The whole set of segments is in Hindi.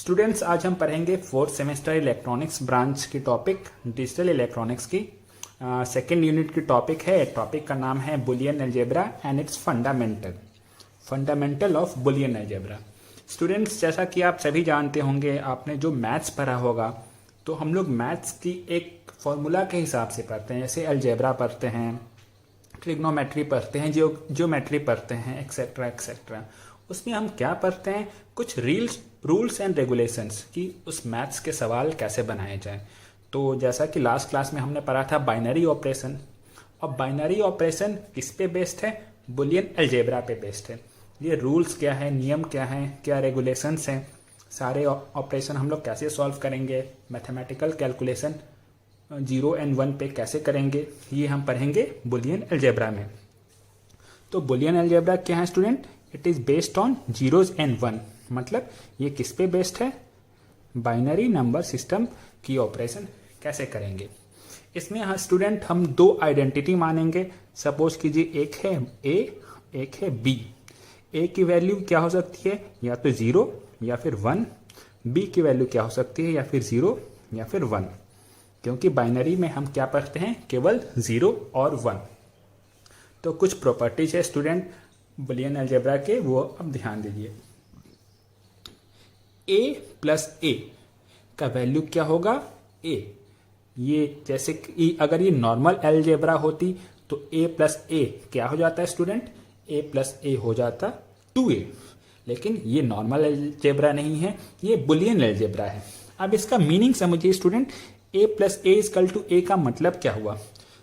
स्टूडेंट्स, आज हम पढ़ेंगे फोर्थ सेमेस्टर इलेक्ट्रॉनिक्स ब्रांच की टॉपिक डिजिटल इलेक्ट्रॉनिक्स की सेकेंड यूनिट की टॉपिक है। टॉपिक का नाम है Boolean algebra and its fundamental of Boolean algebra. Students, जैसा कि आप सभी जानते होंगे, आपने जो मैथ्स पढ़ा होगा तो हम लोग मैथ्स की एक फॉर्मूला के हिसाब से पढ़ते हैं। जैसे अलजेब्रा पढ़ते हैं, ट्रिग्नोमेट्री पढ़ते हैं, ज्योमेट्री पढ़ते हैं, एक्सेट्रा एक्सेट्रा। उसमें हम क्या पढ़ते हैं, कुछ रूल्स एंड रेगुलेशंस कि उस मैथ्स के सवाल कैसे बनाए जाएं। तो जैसा कि लास्ट क्लास में हमने पढ़ा था बाइनरी ऑपरेशन, और बाइनरी ऑपरेशन किस पे बेस्ड है? बुलियन अलजेब्रा पे बेस्ड है। ये रूल्स क्या है, नियम क्या है, क्या रेगुलेशंस हैं, सारे ऑपरेशन हम लोग कैसे सॉल्व करेंगे, मैथमेटिकल कैलकुलेशन 0 and 1 पे कैसे करेंगे, ये हम पढ़ेंगे बुलियन अलजेब्रा में। तो बुलियन अलजेब्रा क्या है student? It is based on zeros and 1। मतलब ये किस पे बेस्ड है? बाइनरी नंबर सिस्टम की ऑपरेशन कैसे करेंगे। इसमें हाँ स्टूडेंट, हम दो आइडेंटिटी मानेंगे। सपोज कीजिए एक है ए, एक है बी। ए की वैल्यू क्या हो सकती है? या तो 0 या फिर 1। बी की वैल्यू क्या हो सकती है? या फिर 0 या फिर 1। क्योंकि बाइनरी में हम क्या पढ़ते हैं? केवल 0 और 1। तो कुछ प्रॉपर्टीज है स्टूडेंट बुलियन अलजेब्रा के, वो अब ध्यान दीजिए। a प्लस ए का वैल्यू क्या होगा? a। ये जैसे कि अगर ये नॉर्मल अलजेब्रा होती तो a प्लस ए क्या हो जाता है स्टूडेंट? a प्लस ए हो जाता 2a। लेकिन ये नॉर्मल अलजेब्रा नहीं है, ये बुलियन अलजेब्रा है। अब इसका मीनिंग समझिए student. a plus A equal to a का मतलब क्या हुआ?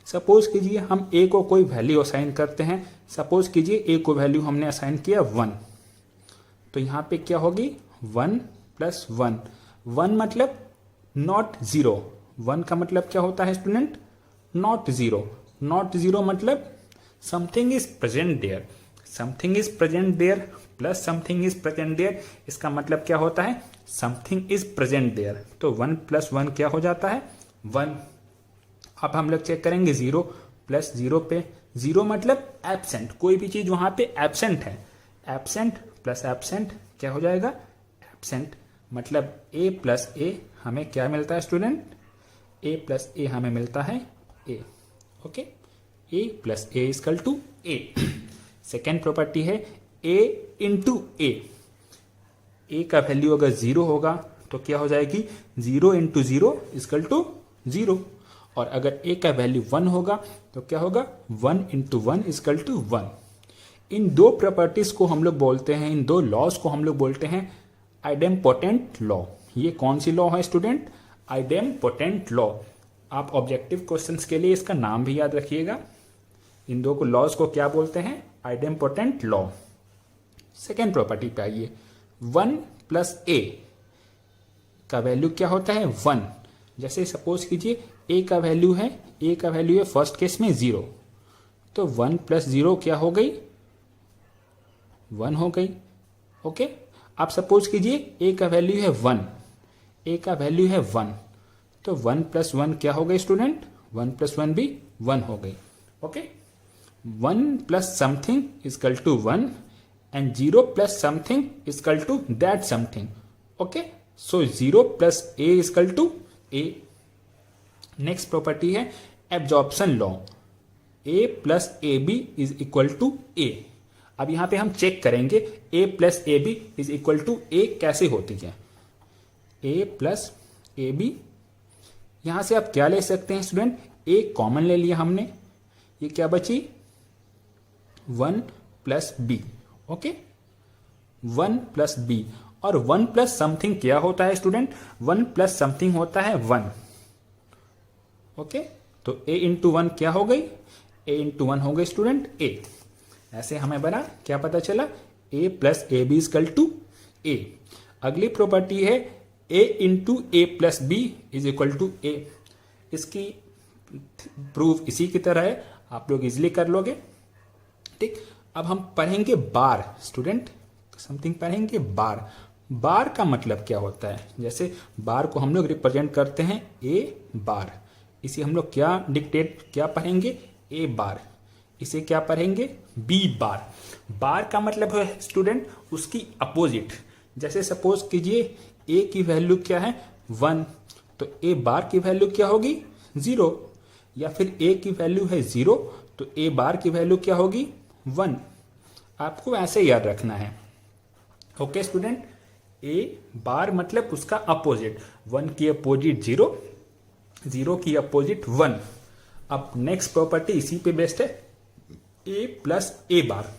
सपोज कीजिए हम a को कोई वैल्यू असाइन करते हैं। सपोज कीजिए a को वैल्यू हमने असाइन किया 1, तो यहाँ पे क्या होगी? 1 प्लस 1। 1 मतलब नॉट 0। 1 का मतलब क्या होता है स्टूडेंट? नॉट 0। नॉट 0 मतलब something is present there. Something is present there plus something is present there, इसका मतलब क्या होता है? Something is present there. तो 1 प्लस 1 क्या हो जाता है? 1। अब हम लोग चेक करेंगे 0 प्लस 0 पे। 0 मतलब एब्सेंट, कोई भी चीज वहां पे एब्सेंट है। एब्सेंट प्लस एब्सेंट क्या हो जाएगा? एब्सेंट। मतलब a प्लस ए हमें क्या मिलता है स्टूडेंट? a प्लस ए हमें मिलता है a। Okay, a plus A equal to a। Second property है a इंटू ए। a का वैल्यू अगर 0 होगा तो क्या हो जाएगी? 0 इंटू 0 इक्वल टू 0। और अगर a का वैल्यू 1 होगा तो क्या होगा? 1 इंटू 1 इक्वल टू 1। इन दो प्रॉपर्टीज को हम लोग बोलते हैं, इन दो लॉज को हम लोग बोलते हैं आइडेम्पोटेंट लॉ। ये कौन सी लॉ है स्टूडेंट? Idempotent law. आप ऑब्जेक्टिव क्वेश्चंस के लिए इसका नाम भी याद रखिएगा। इन दो को लॉज को क्या बोलते हैं? Idempotent law. सेकेंड प्रॉपर्टी पे आइए। 1 प्लस ए का वैल्यू क्या होता है? 1। जैसे सपोज कीजिए a का वैल्यू है फर्स्ट केस में 0, तो 1 प्लस 0 क्या हो गई? 1 हो गई। ओके, आप सपोज कीजिए a का वैल्यू है 1, a का वैल्यू है 1, तो 1 प्लस 1 क्या हो गई स्टूडेंट? 1 प्लस 1 भी 1 हो गई। Okay, 1 plus something equal to 1 and 0 plus something equal to that something. Okay, so 0 plus a equal to a। Next property है absorption law. a plus A b is equal to a। अब यहां पे हम चेक करेंगे a plus A b is equal to a कैसे होती है। a प्लस ए बी, यहां से आप क्या ले सकते हैं स्टूडेंट? a कॉमन ले लिया हमने, ये क्या बची? 1 plus B. Okay, 1 plus B. और 1 प्लस समथिंग क्या होता है स्टूडेंट? 1 प्लस समथिंग होता है 1। ओके, तो a इंटू 1 क्या हो गई? a इंटू 1 हो गई स्टूडेंट a। ऐसे हमें बना क्या पता चला? a plus A B equal to a। अगली प्रॉपर्टी है a into A plus B is equal to a। इसकी प्रूफ इसी की तरह है, आप लोग इजिली कर लोगे। ठीक, अब हम पढ़ेंगे बार स्टूडेंट, समथिंग पढ़ेंगे बार। बार का मतलब क्या होता है? जैसे बार को हम लोग रिप्रेजेंट करते हैं a बार। इसे हम लोग क्या पढ़ेंगे? a बार। इसे क्या पढ़ेंगे? b बार। बार का मतलब है स्टूडेंट उसकी अपोजिट। जैसे सपोज कीजिए ए की वैल्यू क्या है 1, तो ए बार की वैल्यू क्या होगी 0, या फिर ए की वैल्यू है 0 तो ए बार की वैल्यू क्या होगी 1। आपको ऐसे याद रखना है। ओके स्टूडेंट, ए बार मतलब उसका अपोजिट, 1 की अपोजिट 0, 0 की अपोजिट 1। अब नेक्स्ट प्रॉपर्टी इसी पे बेस्ड है, a plus A bar,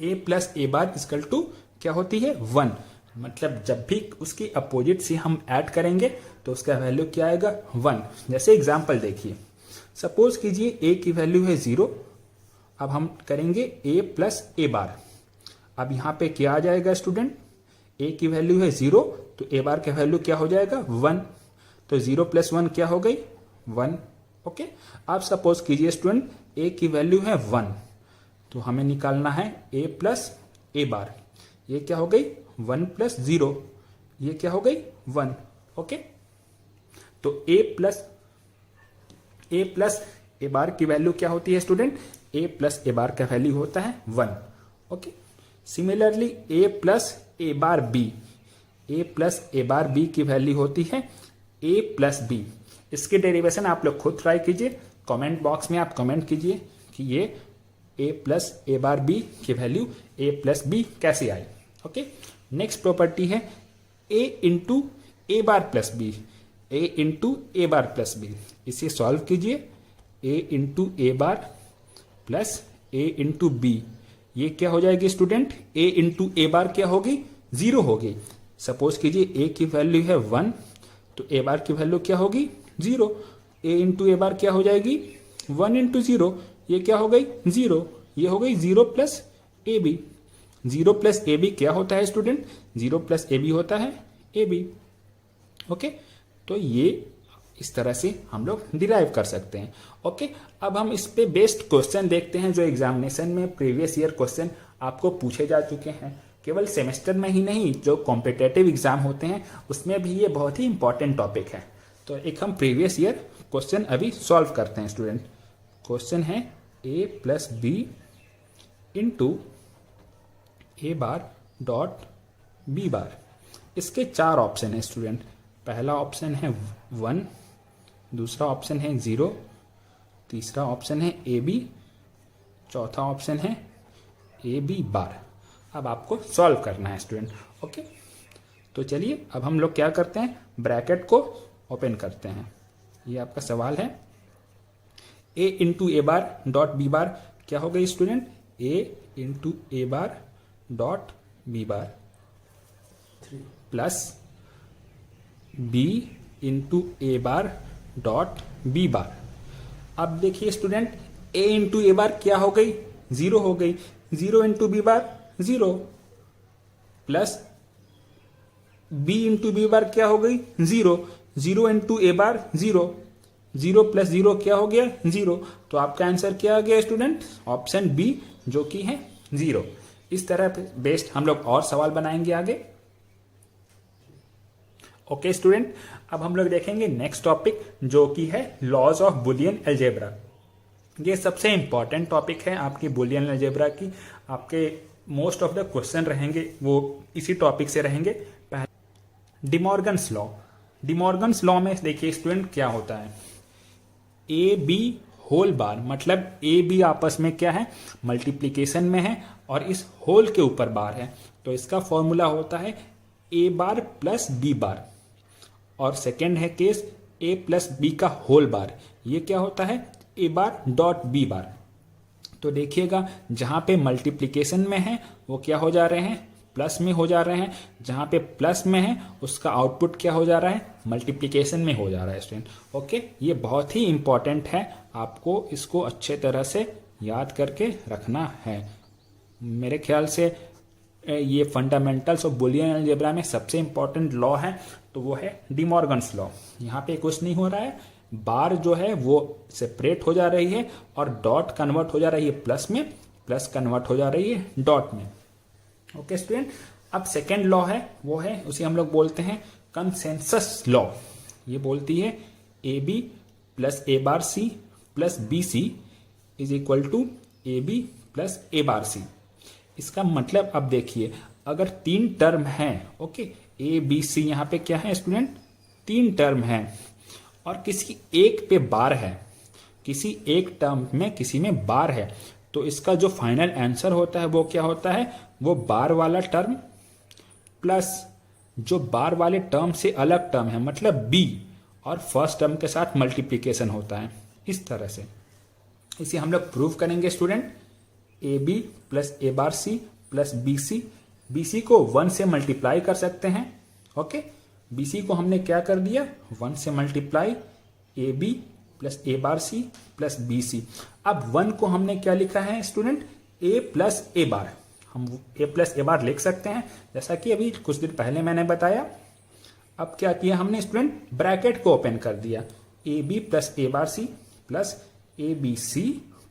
a plus A bar equal to क्या होती है 1। मतलब जब भी उसकी अपोजिट से हम ऐड करेंगे तो उसका वैल्यू क्या आएगा 1। जैसे एग्जांपल देखिए, सपोज कीजिए ए की वैल्यू है 0, अब हम करेंगे ए प्लस ए बार। अब यहाँ पे क्या आ जाएगा स्टूडेंट, ए की वैल्यू है 0 तो ए बार का वैल्यू क्या हो जाएगा 1, तो 0 प्लस 1 क्या हो गई 1। ओके, अब सपोज कीजिए स्टूडेंट ए की वैल्यू है 1, तो हमें निकालना है ए प्लस ए बार, ये क्या हो गई 1 प्लस 0, ये क्या हो गई 1। ओके, तो ए प्लस ए बार की वैल्यू क्या होती है स्टूडेंट, ए प्लस ए बार का वैल्यू होता है 1। ओके, सिमिलरली ए प्लस ए बार बी, ए प्लस ए बार बी की वैल्यू होती है ए प्लस बी। इसकी डेरिवेशन आप लोग खुद ट्राई कीजिए, कमेंट बॉक्स में आप कमेंट कीजिए कि ये ए प्लस ए बार बी की वैल्यू ए प्लस बी कैसे आई। ओके, नेक्स्ट प्रॉपर्टी है a into a bar plus B, A into a bar plus B. इसे सॉल्व कीजिए, ए into a bar plus A into B, ये क्या हो जाएगी स्टूडेंट, ए इंटू ए बार क्या होगी 0 होगी। सपोज कीजिए ए की वैल्यू है 1 तो ए बार की वैल्यू क्या होगी 0, ए इंटू ए बार क्या हो जाएगी 1 इंटू 0, ये क्या हो गई 0, ये हो गई 0 प्लस ए बी। 0 प्लस ए बी क्या होता है स्टूडेंट, 0 प्लस ए बी होता है ए बी। ओके, तो ये इस तरह से हम लोग डिराइव कर सकते हैं। ओके, अब हम इस पे बेस्ड क्वेश्चन देखते हैं जो एग्जामिनेशन में प्रीवियस ईयर क्वेश्चन आपको पूछे जा चुके हैं। केवल सेमेस्टर में ही नहीं, जो कॉम्पिटेटिव एग्जाम होते हैं उसमें भी ये बहुत ही इंपॉर्टेंट टॉपिक है। तो एक हम प्रीवियस ईयर क्वेश्चन अभी सॉल्व करते हैं स्टूडेंट। क्वेश्चन है a plus B into a bar dot b बार। इसके 4 ऑप्शन है स्टूडेंट। पहला ऑप्शन है 1, दूसरा ऑप्शन है 0, तीसरा ऑप्शन है ए बी, चौथा ऑप्शन है ए बी बार। अब आपको सॉल्व करना है स्टूडेंट। ओके, तो चलिए अब हम लोग क्या करते हैं, ब्रैकेट को ओपन करते हैं। ये आपका सवाल है, a into a bar dot b bar क्या हो गई student, a into a bar dot b bar plus B into a bar dot b bar. अब देखिए स्टूडेंट, ए इंटू ए बार क्या हो गई 0 हो गई, 0 into B bar 0 plus B into B bar क्या हो गई 0, 0 इंटू ए बार 0, 0 प्लस 0 क्या हो गया 0। तो आपका आंसर क्या आ गया स्टूडेंट, ऑप्शन बी जो कि है 0। इस तरह बेस्ड हम लोग और सवाल बनाएंगे आगे। ओके स्टूडेंट, अब हम लोग देखेंगे नेक्स्ट टॉपिक जो कि है लॉज ऑफ बुलियन अलजेब्रा। ये सबसे इंपॉर्टेंट टॉपिक है आपकी बुलियन अलजेब्रा की। आपके मोस्ट ऑफ द क्वेश्चन रहेंगे वो इसी टॉपिक से रहेंगे। डिमॉर्गन्स लॉ, डिमॉर्गन्स लॉ में देखिए स्टूडेंट क्या होता है, ए बी होल बार मतलब ए बी आपस में क्या है मल्टीप्लीकेशन में है और इस होल के ऊपर बार है, तो इसका फॉर्मूला होता है ए बार प्लस बी बार। और सेकेंड है केस ए प्लस बी का होल बार, ये क्या होता है ए बार डॉट बी बार। तो देखिएगा जहां पे मल्टीप्लीकेशन में है वो क्या हो जा रहे हैं प्लस में हो जा रहे हैं, जहां पे प्लस में है उसका आउटपुट क्या हो जा रहा है मल्टीप्लीकेशन में हो जा रहा है स्टूडेंट। ओके, ये बहुत ही इंपॉर्टेंट है, आपको इसको अच्छे तरह से याद करके रखना है। मेरे ख्याल से ये फंडामेंटल्स ऑफ बुलियन अलजेब्रा में सबसे इंपॉर्टेंट लॉ है, तो वो है डिमॉर्गन्स लॉ। यहाँ पे कुछ नहीं हो रहा है, बार जो है वो सेपरेट हो जा रही है और डॉट कन्वर्ट हो जा रही है प्लस में, प्लस कन्वर्ट हो जा रही है डॉट में। ओके स्टूडेंट, अब सेकेंड लॉ है वो है उसे हम लोग बोलते हैं कंसेंसस लॉ। ये बोलती है a B plus A bar C plus B c is equal to a B plus A bar c. इसका मतलब अब देखिए, अगर 3 टर्म हैं, ओके, ए बी सी, यहाँ पे क्या है स्टूडेंट, 3 टर्म हैं और किसी एक पे बार है, किसी एक टर्म में किसी में बार है, तो इसका जो फाइनल आंसर होता है वो क्या होता है, वो बार वाला टर्म प्लस जो बार वाले टर्म से अलग टर्म है, मतलब बी, और फर्स्ट टर्म के साथ मल्टीप्लीकेशन होता है, इस तरह से। इसे हम लोग प्रूव करेंगे student, A B plus A bar C plus B C. B C को 1 से मल्टीप्लाई कर सकते हैं, ओके, बी सी को हमने क्या कर दिया, 1 से multiply, A B plus A bar C plus B C. अब 1 को हमने क्या लिखा है स्टूडेंट, ए प्लस ए बार, हम ए प्लस ए बार लिख सकते हैं, जैसा कि अभी कुछ दिन पहले मैंने बताया। अब क्या किया हमने स्टूडेंट, ब्रैकेट को ओपन कर दिया, A B plus A bar C plus A B C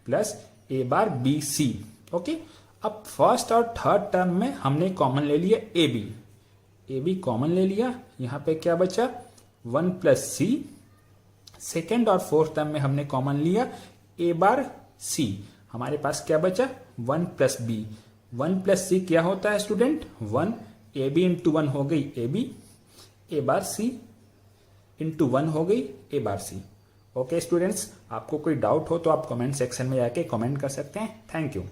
plus A bar B C, okay. अब फर्स्ट और थर्ड टर्म में हमने कॉमन ले लिया ए बी कॉमन ले लिया, यहां पे क्या बचा, 1 प्लस सी। सेकेंड और फोर्थ टर्म में हमने कॉमन लिया ए बार सी, हमारे पास क्या बचा, 1 प्लस बी। 1 प्लस सी क्या होता है स्टूडेंट, 1, ए बी इंटू 1 हो गई A B, A bar C into 1 हो गई ए बार सी। ओके स्टूडेंट्स, आपको कोई डाउट हो तो आप कमेंट सेक्शन में जाके कमेंट कर सकते हैं। Thank you.